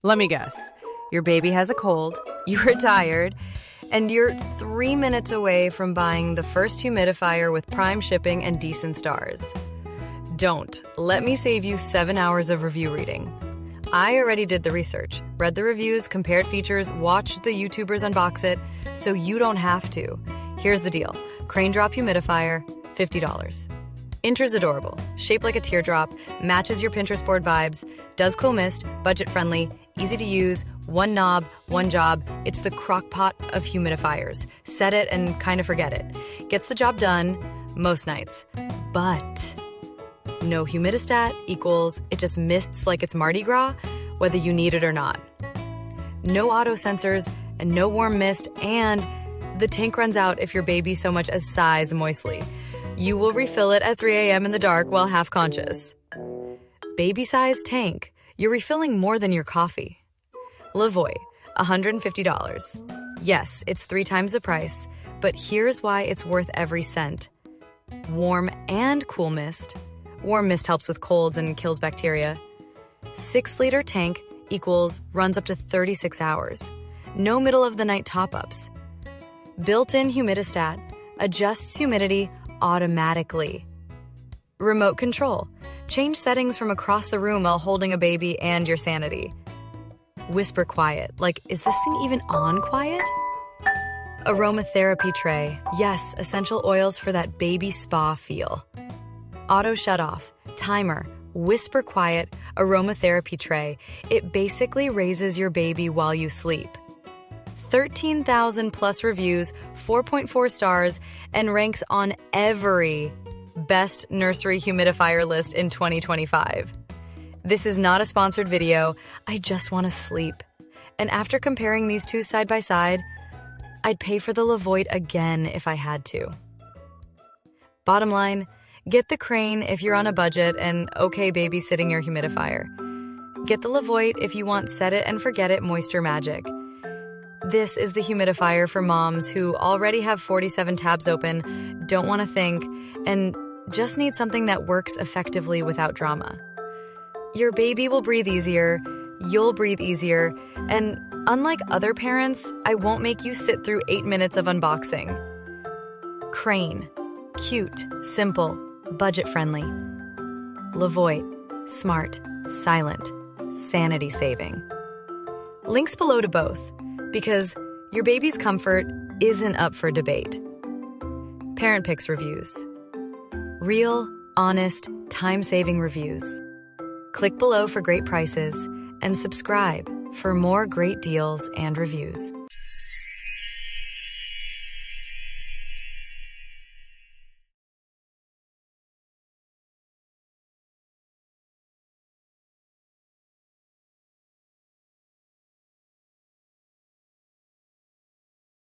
Let me guess. Your baby has a cold, you're tired, and you're 3 minutes away from buying the first humidifier with prime shipping and decent stars. Don't. Let me save you 7 hours of review reading. I already did the research, read the reviews, compared features, watched the YouTubers unbox it, so you don't have to. Here's the deal. Crane Teardrop Humidifier, $50. Intra's adorable, shaped like a teardrop, matches your Pinterest board vibes, does cool mist, budget-friendly, easy to use, one knob, one job. It's the crock pot of humidifiers. Set it and kind of forget it. Gets the job done most nights. But no humidistat equals it just mists like it's Mardi Gras, whether you need it or not. No auto sensors and no warm mist, and the tank runs out if your baby so much as sighs moistly. You will refill it at 3 a.m. in the dark while half conscious. Baby-sized tank. You're refilling more than your coffee. Levoit, $150. Yes, it's 3 times the price, but here's why it's worth every cent. Warm and cool mist. Warm mist helps with colds and kills bacteria. 6-liter tank equals runs up to 36 hours. No middle of the night top-ups. Built-in humidistat adjusts humidity automatically. Remote control. Change settings from across the room while holding a baby and your sanity. Whisper quiet, like, is this thing even on quiet? Aromatherapy tray. Yes, essential oils for that baby spa feel. Auto shut off. Timer. Whisper quiet. Aromatherapy tray. It basically raises your baby while you sleep. 13,000 plus reviews, 4.4 stars, and ranks on every best nursery humidifier list in 2025. This is not a sponsored video. I just want to sleep. And after comparing these two side by side, I'd pay for the Levoit again if I had to. Bottom line, get the Crane if you're on a budget and okay babysitting your humidifier. Get the Levoit if you want set it and forget it moisture magic. This is the humidifier for moms who already have 47 tabs open, don't want to think, and just need something that works effectively without drama. Your baby will breathe easier, you'll breathe easier, and unlike other parents, I won't make you sit through 8 minutes of unboxing. Crane. Cute, simple, budget-friendly. Levoit. Smart, silent, sanity-saving. Links below to both, because your baby's comfort isn't up for debate. Parent Picks reviews. Real, honest, time-saving reviews. Click below for great prices and subscribe for more great deals and reviews.